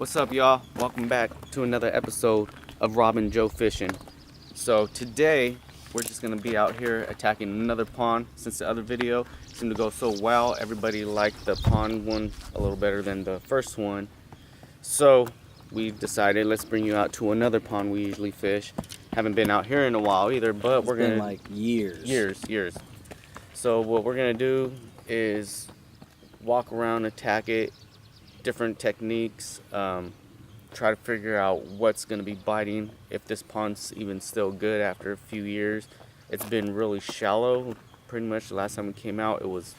What's up, y'all? Welcome back to another episode of Rob and Joe Fishing. So today we're just gonna be out here attacking another pond. Since the other video seemed to go so well, everybody liked the pond one a little better than the first one. So we decided, let's bring you out to another pond we usually fish. Haven't been out here in a while either, but we're gonna like years. So what we're gonna do is walk around, attack it, different techniques, try to figure out what's going to be biting, if this pond's even still good after a few years. It's been really shallow. Pretty much the last time we came out it was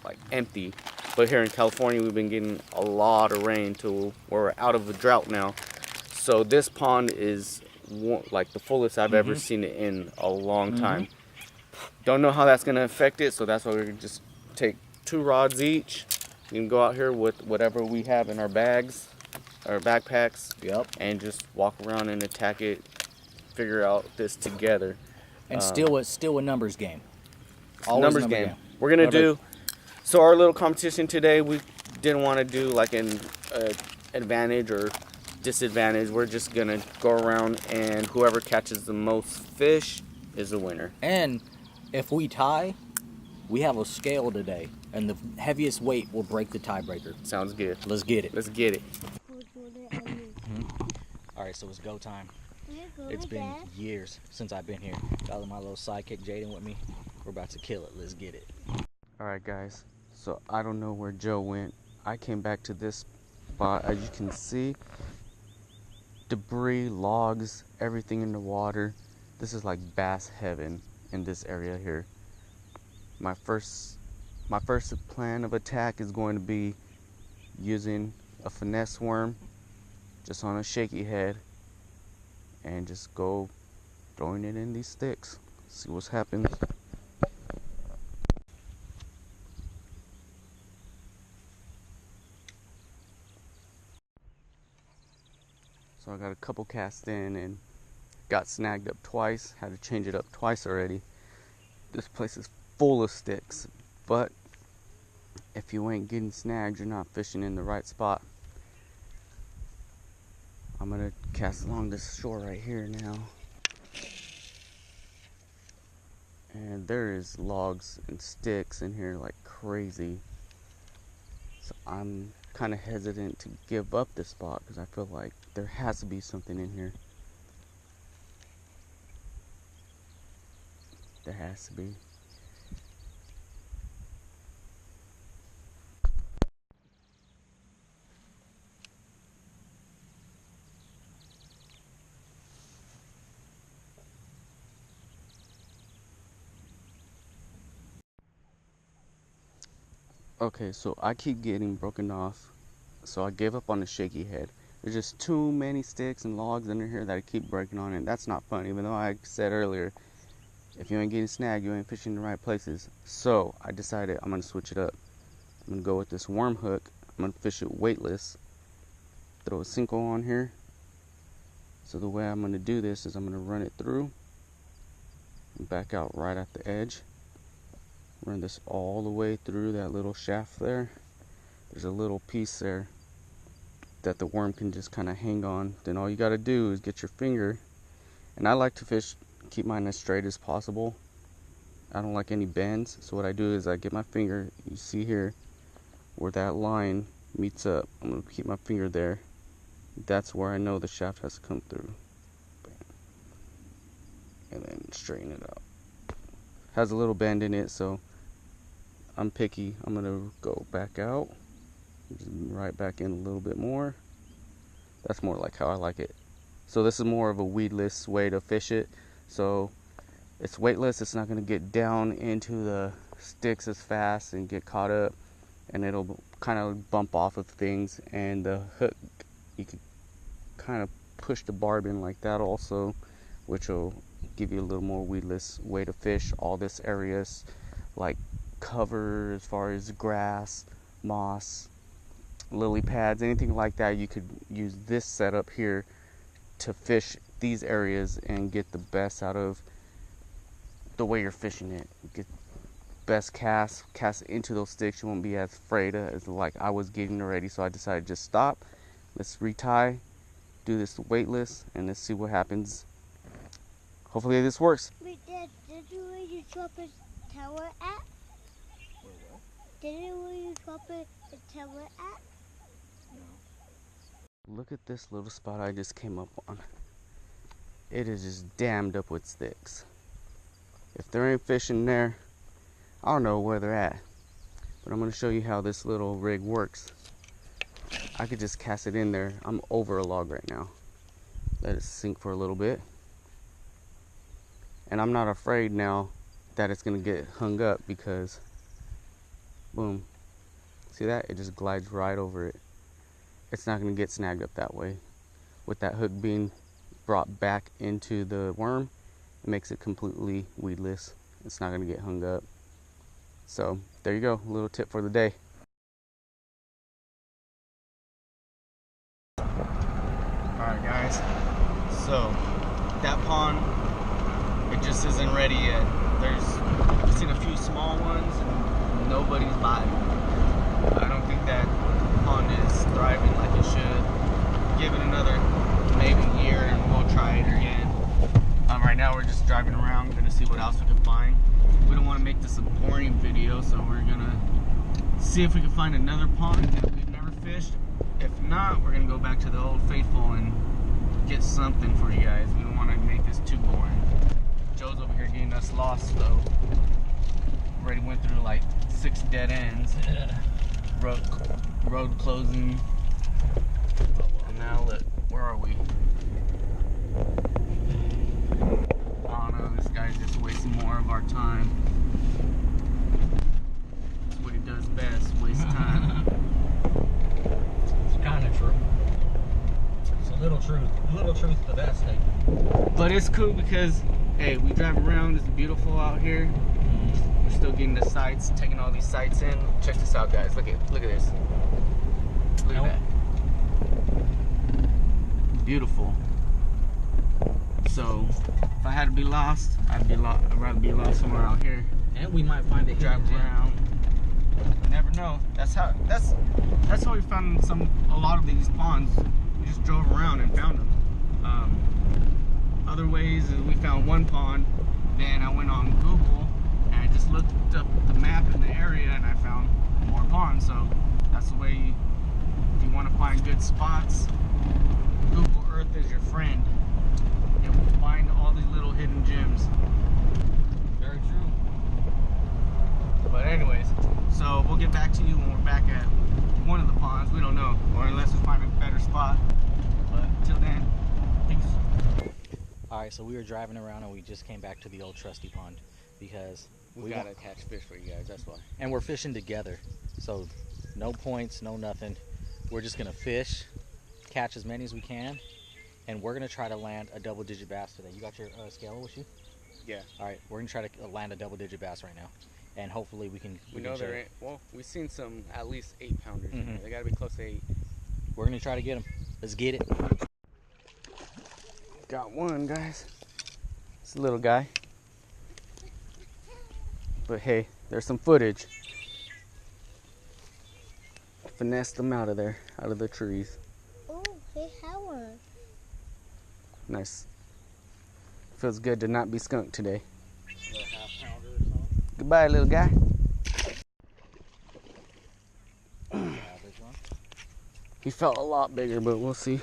like empty, but here in California we've been getting a lot of rain till we're out of the drought now. So this pond is like the fullest I've ever seen it in a long time. Don't know how that's going to affect it, so that's why we're going to just take 2 rods each. You can go out here with whatever we have in our bags, our backpacks, and just walk around and attack it, figure out this together. And still a numbers game. Always numbers game. We're going to do, so our little competition today, we didn't want to do like an advantage or disadvantage. We're just going to go around and whoever catches the most fish is the winner. And if we tie, we have a scale today, and the heaviest weight will break the tiebreaker. Sounds good. Let's get it. Let's get it. All right, so it's go time. It's been years since I've been here. Got my little sidekick Jaden with me. We're about to kill it. Let's get it. All right, guys. So I don't know where Joe went. I came back to this spot. As you can see, debris, logs, everything in the water. This is like bass heaven in this area here. My first plan of attack is going to be using a finesse worm just on a shaky head and just go throwing it in these sticks. See what happens. So I got a couple casts in and got snagged up twice. Had to change it up twice already. This place is full of sticks, but if you ain't getting snagged, you're not fishing in the right spot. I'm gonna cast along this shore right here now, and there is logs and sticks in here like crazy. So I'm kind of hesitant to give up this spot because I feel like there has to be something in here. There has to be. Okay, so I keep getting broken off, so I gave up on the shaky head. There's just too many sticks and logs under here that I keep breaking on, and that's not fun, even though I said earlier, if you ain't getting snagged, you ain't fishing in the right places. So I decided I'm going to switch it up. I'm going to go with this worm hook. I'm going to fish it weightless. Throw a Senko on here. So the way I'm going to do this is I'm going to run it through and back out right at the edge. Run this all the way through that little shaft there. There's a little piece there that the worm can just kind of hang on. Then all you got to do is get your finger, and I like to fish, keep mine as straight as possible. I don't like any bends, so what I do is I get my finger, you see here where that line meets up, I'm going to keep my finger there. That's where I know the shaft has to come through. Bam. And then straighten it out. Has a little bend in it, so I'm picky. I'm gonna go back out, just right back in a little bit more. That's more like how I like it. So this is more of a weedless way to fish it. So it's weightless. It's not gonna get down into the sticks as fast and get caught up, and it'll kind of bump off of things. And the hook, you could kind of push the barb in like that also, which will give you a little more weedless way to fish. All this areas like cover as far as grass, moss, lily pads, anything like that, you could use this setup here to fish these areas and get the best out of the way you're fishing it. Get best cast into those sticks. You won't be as afraid as like I was getting already, so I decided to just stop, Let's retie, do this weightless, and let's see what happens. Hopefully this works. Wait, Dad, did you where you drop a tower at? Where what? Did you where you drop a tower at? No. Look at this little spot I just came up on. It is just dammed up with sticks. If there ain't fish in there, I don't know where they're at. But I'm going to show you how this little rig works. I could just cast it in there. I'm over a log right now. Let it sink for a little bit. And I'm not afraid now that it's going to get hung up because, boom. See that? It just glides right over it. It's not going to get snagged up that way. With that hook being brought back into the worm, it makes it completely weedless. It's not going to get hung up. So there you go, a little tip for the day. Alright guys, so that pond, it just isn't ready yet. I've seen a few small ones and nobody's biting. I don't think that pond is thriving like it should. Give it another maybe year and we'll try it again. Right now we're just driving around, gonna see what else we can find. We don't want to make this a boring video, so we're gonna see if we can find another pond that we've never fished. If not, we're gonna go back to the old faithful and get something for you guys. We don't want to make this too boring. Joe's over here getting us lost though. Already went through like 6 dead ends. Road closing. And now look, where are we? Oh no, this guy's just wasting more of our time. That's what he does best, waste time. It's kind of true. It's a little truth. A little truth to that statement. But it's cool because, hey, we drive around, it's beautiful out here. We're still getting the sights, taking all these sights in. Check this out, guys. Look at this. Look at that. Beautiful. So, if I had to be lost, I'd rather be lost somewhere out here. And we might find a Drive around. You never know. That's how we found a lot of these ponds. We just drove around and found them. Other ways is we found one pond. Then I went on Google and I just looked up the map in the area and I found more ponds. So that's the way. If you want to find good spots, Google Earth is your friend. It will find all these little hidden gems. Very true. But anyways, so we'll get back to you when we're back at one of the ponds. We don't know, or unless we find a better spot. But till then, peace. Alright, so we were driving around and we just came back to the old trusty pond because we gotta catch fish for you guys, that's why. And we're fishing together. So no points, no nothing. We're just gonna fish, catch as many as we can, and we're gonna try to land a double-digit bass today. You got your scale with you? Yeah. Alright, we're gonna try to land a double-digit bass right now. And hopefully we can. We know there ain't. Well, we've seen some at least 8-pounders. In there. They gotta be close to 8. We're gonna try to get them. Let's get it. Got one, guys. It's a little guy. But hey, there's some footage. Finessed them out of there, out of the trees. Oh, hey, Howard. Nice. Feels good to not be skunked today. A half-pounder or something. Goodbye, little guy. Average one. He felt a lot bigger, but we'll see.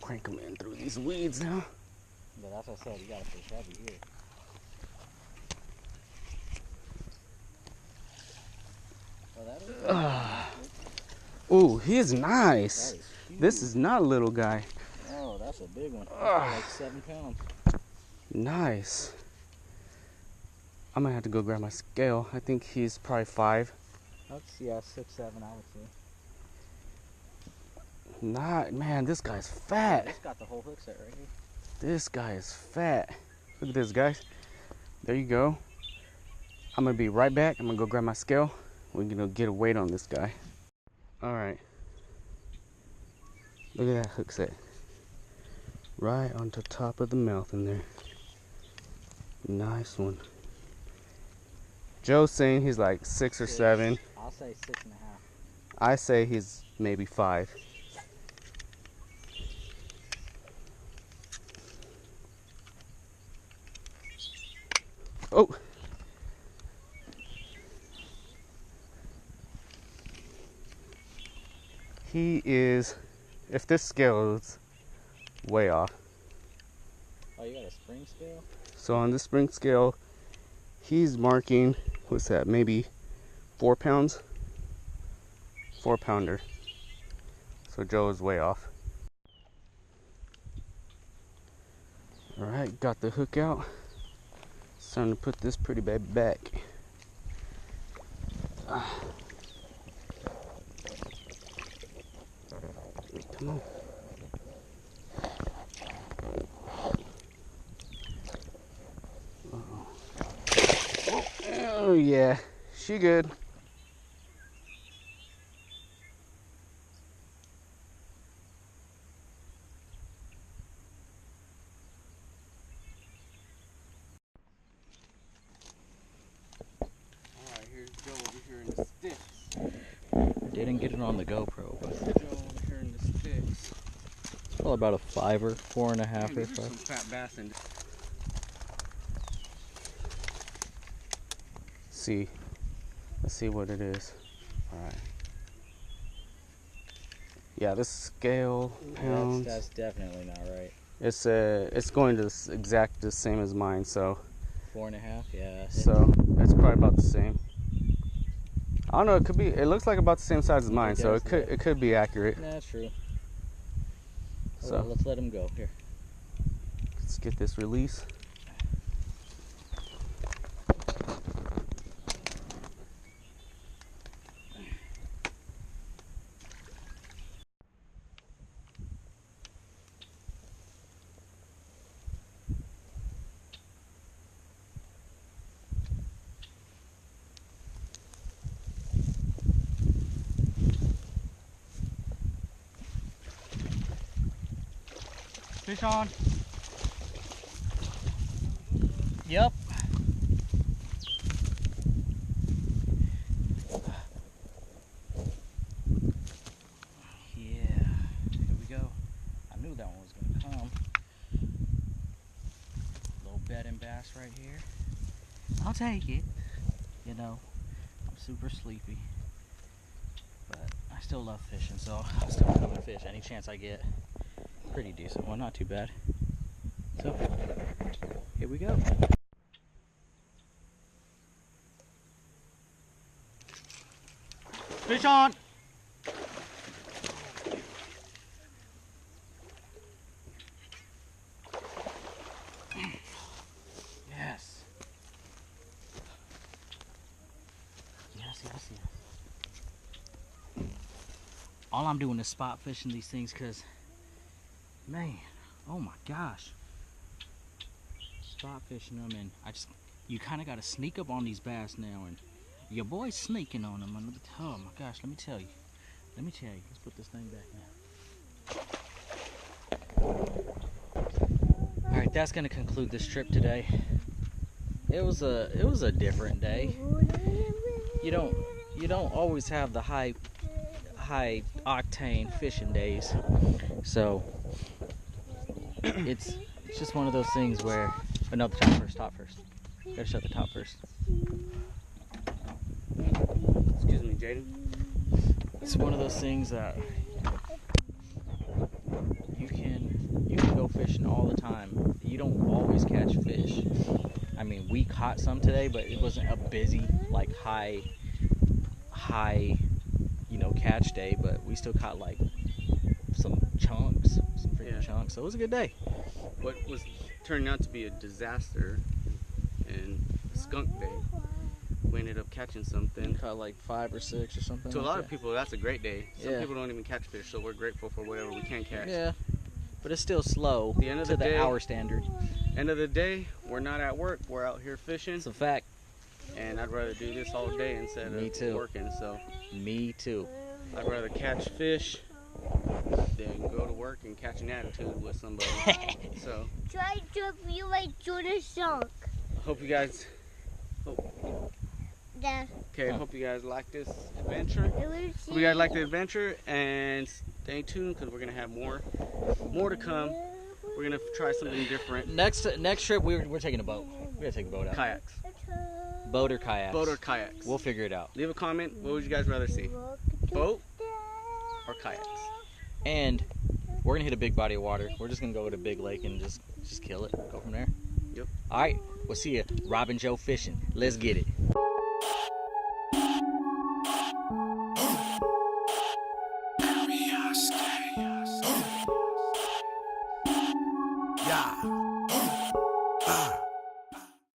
Crank him in through these weeds now. But that's what I said, you gotta fish heavy here. Ooh, he is nice. That is huge. This is not a little guy. Oh, that's a big one. That's like 7 pounds. Nice. I'm gonna have to go grab my scale. I think he's probably 5. That's, yeah, 6, 7, I would say. Not, man, this guy's fat. It's got the whole hook set right here. This guy is fat. Look at this, guys. There you go. I'm gonna be right back. I'm gonna go grab my scale. We're gonna get a weight on this guy. All right. Look at that hook set. Right on the top of the mouth in there. Nice one. Joe's saying he's like 6 or 7. I'll say 6.5. I say he's maybe 5. Oh. He is, if this scale is way off. Oh, you got a spring scale? So on the spring scale, he's marking, what's that, maybe 4 pounds? 4-pounder. So Joe is way off. Alright, got the hook out. It's time to put this pretty baby back. Come on. Oh yeah, she good. Alright, here's Joe over here in the sticks. Didn't get it on the GoPro, but Joe over here in the sticks. it's probably about a 5-er, 4.5-er. Man, these are some fat bass in. See, let's see what it is. All right. Yeah, this scale pounds. That's definitely not right. It's going to exact the same as mine, so 4.5, yeah. so it's probably about the same. I don't know. It could be. It looks like about the same size as mine, so it could be accurate. That's true. So Well, let's let him go here. let's get this release. Fish on. Yep. Yeah. Here we go. I knew that one was gonna come. Little bedding bass right here. I'll take it. You know, I'm super sleepy, but I still love fishing, so I'll still come and fish any chance I get. Pretty decent one, not too bad. So, here we go. Fish on! Yes. Yes, yes, yes. All I'm doing is spot fishing these things because, man, oh my gosh. Spot fishing them, and you kind of got to sneak up on these bass now, and your boy's sneaking on them. And oh my gosh, let me tell you. Let's put this thing back now. All right, that's gonna conclude this trip today. It was a different day. You don't always have the high octane fishing days, so it's just one of those things where. But no, the top first. Gotta shut the top first. Excuse me, Jaden. It's one of those things that you can go fishing all the time. You don't always catch fish. I mean, we caught some today, but it wasn't a busy, like high, catch day. But we still caught like some chunks, some freaking chunks. So it was a good day. What was turning out to be a disaster and skunk day, we ended up catching something. Caught like 5 or 6 or something. To a lot of people, that's a great day. Some Yeah. people don't even catch fish, so we're grateful for whatever we can catch. Yeah, but it's still slow The end of to the day, hour standard. End of the day, we're not at work. We're out here fishing, It's a fact. and I'd rather do this all day instead Me of too. working. So Me too. I'd rather catch fish than go to work and catch an attitude with somebody. So Try to feel like Jordan sunk. hope you guys. Oh, Yeah. Okay, Huh. hope you guys like this adventure. Hope you guys like the adventure, and stay tuned because we're gonna have more to come. We're gonna try something different. Next trip, we're taking a boat. We gotta take a boat out. Kayaks, Boat or kayaks? boat or kayaks. We'll figure it out. Leave a comment. What would you guys rather see? Boat or kayaks? And we're gonna hit a big body of water. We're just gonna go to a big lake and just kill it. Go from there. Yep. All right. We'll see you. Rob and Joe fishing. Let's get it.